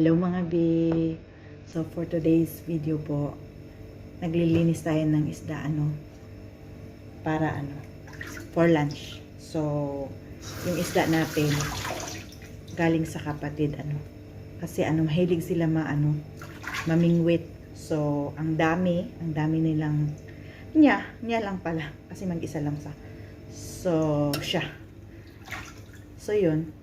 Hello mga B. So for today's video po, naglilinis tayo ng isda para for lunch. So yung isda natin galing sa kapatid kasi mahilig sila mamingwit. So ang dami nilang niya lang pala kasi mag-isa lang sa. Siya. So yun,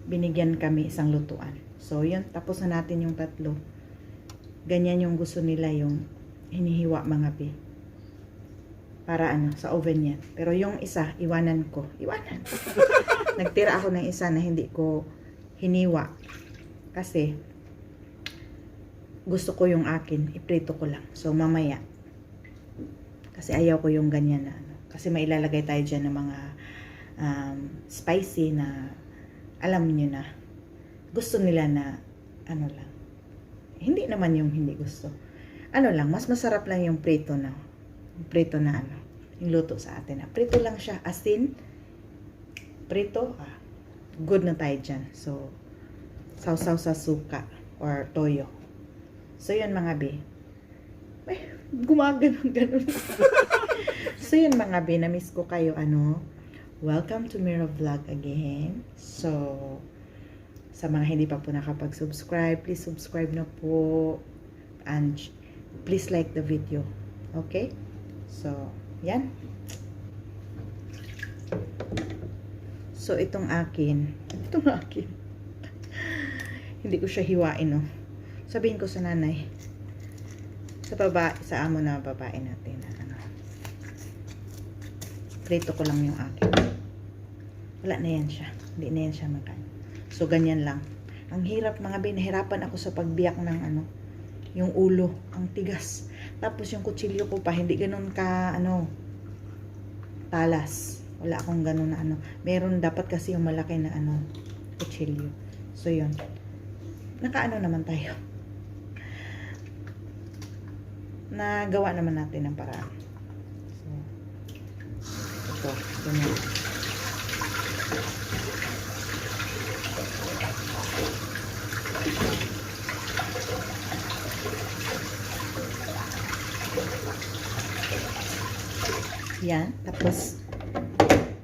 binigyan kami isang lutuan. So, yun. Tapos na natin yung tatlo. Ganyan yung gusto nila, yung hinihiwa mga be. Para sa oven yan. Pero yung isa, iwanan ko. Nagtira ako ng isa na hindi ko hiniwa. Kasi, gusto ko yung akin. Iprito ko lang. So, mamaya. Kasi ayaw ko yung ganyan na Kasi mailalagay tayo dyan ng mga spicy na alam niyo na gusto nila na lang. Hindi naman yung hindi gusto. Lang, mas masarap lang yung prito na yung luto sa atin. Prito lang siya, asin, prito, good na tayo dyan. So, sausaw sa suka or toyo. So, yun mga be. Ay, gumaganon. So, yun mga be, na-miss ko kayo, welcome to Mira Vlog again. So, sa mga hindi pa po nakapag-subscribe, please subscribe na po. And please like the video. Okay? So, yan. So, itong akin. Hindi ko siya hiwain, no? Sabihin ko sa nanay. Sa amo na babae natin. Prito ko lang yung akin. Wala na yan siya. Hindi na yan siya makain. So, ganyan lang. Ang hirap mga nahirapan ako sa pagbiyak ng yung ulo. Ang tigas. Tapos yung kutsilyo ko pa, hindi ganun ka, talas. Wala akong ganun na Meron dapat kasi yung malaki na kutsilyo. So, yun. Naman tayo. Nagawa naman natin ng paraan. So, ito. Ganyan. Yan, tapos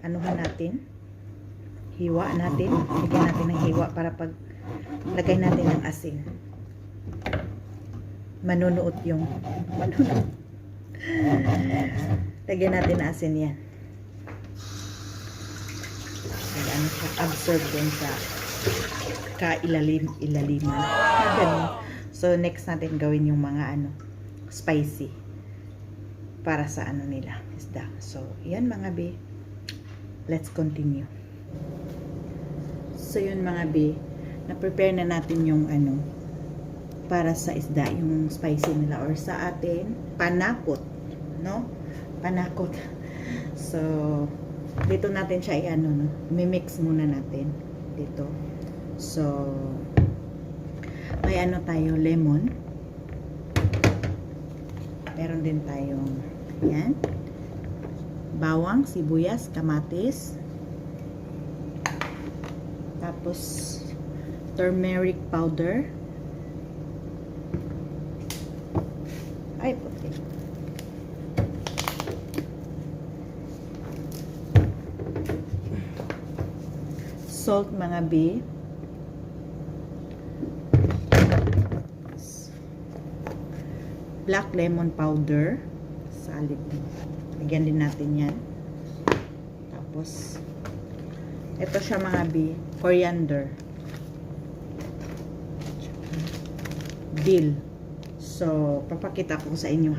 anuhan natin, hiwa natin, lagyan natin ng hiwa para pag lagay natin ng asin manunuot lagyan natin ng asin yan. Siya absorb din sa kailaliman. So next natin gawin yung mga spicy para sa nila isda. So yan mga be, let's continue. So yun mga be, na-prepare na natin yung para sa isda, yung spicy nila or sa atin panakot, panakot. So dito natin siya mimix muna natin dito. So may tayo lemon, meron din tayong yan, bawang, sibuyas, kamatis, tapos turmeric powder, puti, salt mga B, black lemon powder, salid. Lagyan din natin yan. Tapos ito siya mga B, coriander, dill. So papakita ko sa inyo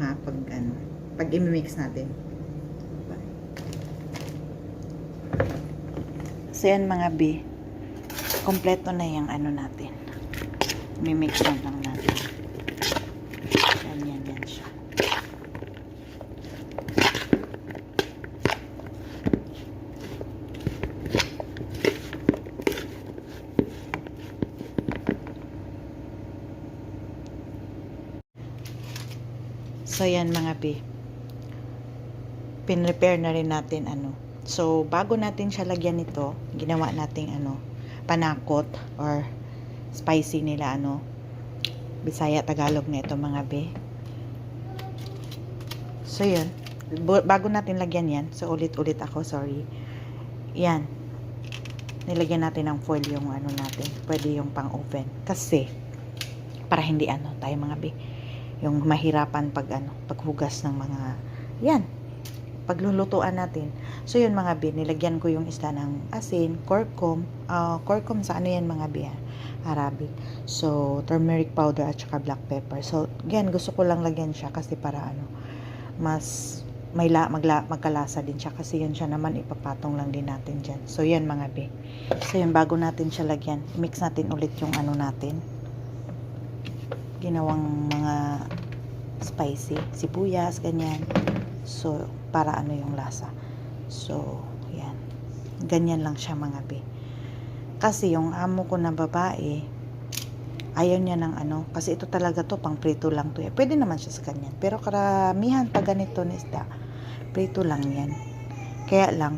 pag i-mix natin. So yan mga B, kompleto na yung natin. I-mix lang natin. Yan siya. So yan mga B, pin-repair na rin natin So bago natin siya lagyan nito, ginawa nating panakot or spicy nila, Bisaya, Tagalog na ito mga be. So, yun. Bago natin lagyan yan, so ulit-ulit ako, sorry. Yan. Nilagyan natin ng foil yung natin. Pwede yung pang oven. Kasi, para hindi tayo mga be. Yung mahirapan paghugas ng mga, yan. Paglulutuan natin. So, yun mga be, nilagyan ko yung isda ng asin, curcum. Curcum sa yan mga be, Arabic. So, turmeric powder at saka black pepper. So, again, gusto ko lang lagyan siya kasi para mas magkalasa din siya kasi yun siya naman ipapatong lang din natin dyan. So, yan mga be. So, yun, bago natin siya lagyan, mix natin ulit yung natin. Ginawang mga spicy, sibuyas, ganyan. So, para yung lasa. So, yan. Ganyan lang siya mga be. Kasi yung amo ko na babae, ayaw niya ng kasi ito talaga to, pang prito lang to. Pwede naman siya sa ganyan. Pero karamihan pag ganito na isda, prito lang yan. Kaya lang,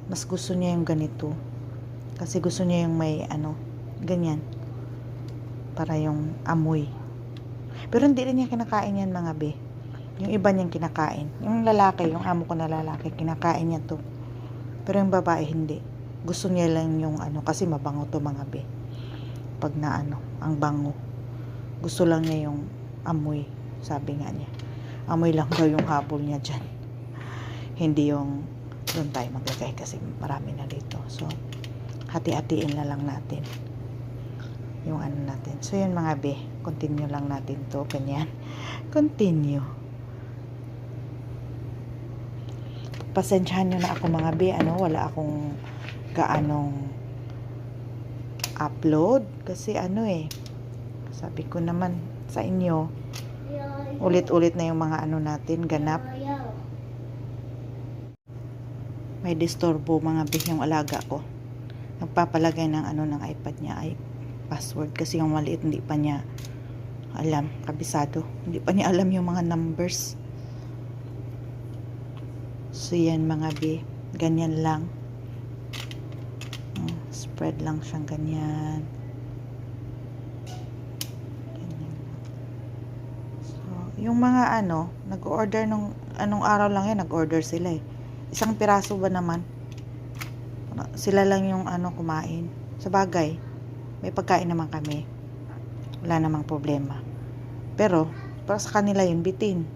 mas gusto niya yung ganito. Kasi gusto niya yung may ganyan. Para yung amoy. Pero hindi rin niya kinakain yan mga be. Yung iba niyang kinakain. Yung lalaki, yung amo ko na lalaki, kinakain niya to. Pero yung babae, hindi. Gusto niya lang yung kasi mabango to mga be. Pag na ang bango. Gusto lang niya yung amoy. Sabi nga niya. Amoy lang daw yung habol niya dyan. Hindi yung doon tayo maglagay kasi marami na dito. So, hati-hatiin na lang natin. Yung natin. So, yun mga be. Continue lang natin to. Ganyan. Continue. Pasensyahan nyo na ako mga be. Wala akong gaanong upload kasi sabi ko naman sa inyo ulit-ulit na yung mga natin ganap. May disturbo mga be yung alaga ko, nagpapalagay ng ng iPad niya ay password kasi yung maliit hindi pa niya alam, kabisado, hindi pa niya alam yung mga numbers. So yan mga be, ganyan lang. Spread lang siyang ganyan. So, yung mga nag-order nung anong araw lang yan, nag-order sila Isang piraso ba naman? Sila lang yung kumain. Sa bagay, may pagkain naman kami. Wala namang problema. Pero, para sa kanila yun, bitin.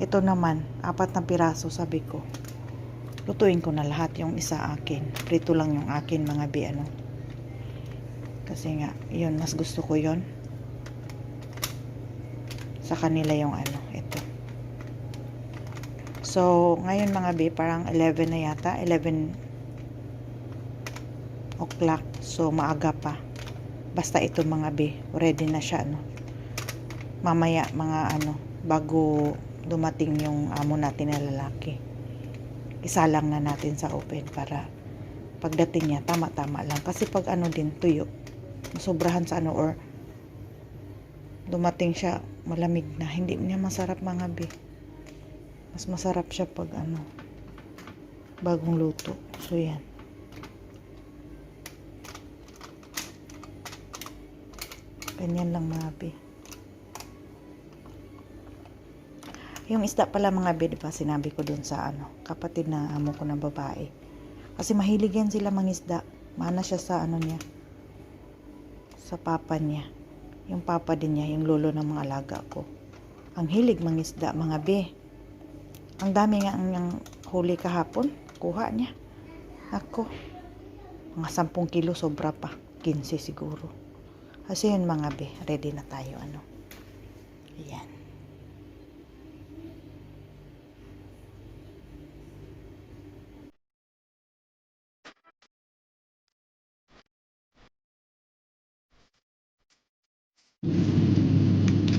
Ito naman, 4 na piraso, sabi ko. Lutuin ko na lahat, yung isa akin. Prito lang yung akin mga be Kasi nga, yun, mas gusto ko yun. Sa kanila yung ito. So, ngayon mga be, parang 11 na yata. 11 o'clock. So, maaga pa. Basta ito mga be, ready na siya Mamaya mga bago dumating yung amo natin na lalaki. Isalang na natin sa oven para pagdating niya tama-tama lang kasi pag din tuyo masobrahan sa or dumating siya malamig na, hindi niya masarap mga be. Mas masarap siya pag bagong luto. So yan, ganyan lang mga be. Yung isda pala mga be, diba, sinabi ko dun sa kapatid na amo ko na babae. Kasi mahilig yan sila mangisda. Mana siya sa niya. Sa papa niya. Yung papa din niya, yung lolo ng mga alaga ko. Ang hilig mangisda mga be. Ang dami nga ang huli kahapon. Kuha niya. Ako. Mga 10 kilo sobra pa. 15 siguro. Kasi yun mga be, ready na tayo Ayan.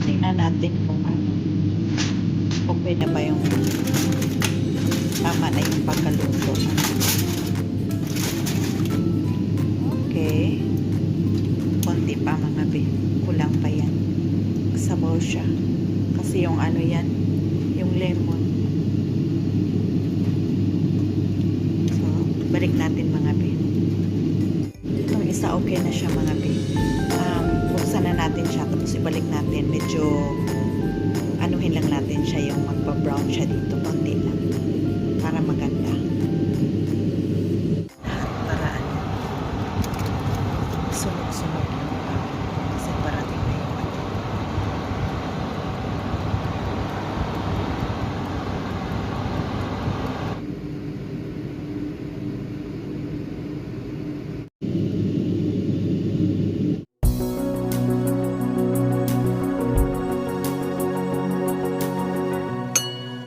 Tingnan natin kung okay na ba yung tama na yung pagkaluto. Okay. Konti pa mga be. Kulang pa yan. Sabaw siya. Kasi yung yan, yung lemon. So, balik natin mga be. Itong isa okay na siya mga babe. Buksan na natin siya tapos ibalik natin. Medyo anuhin lang natin siya yung magpa-brown siya dito.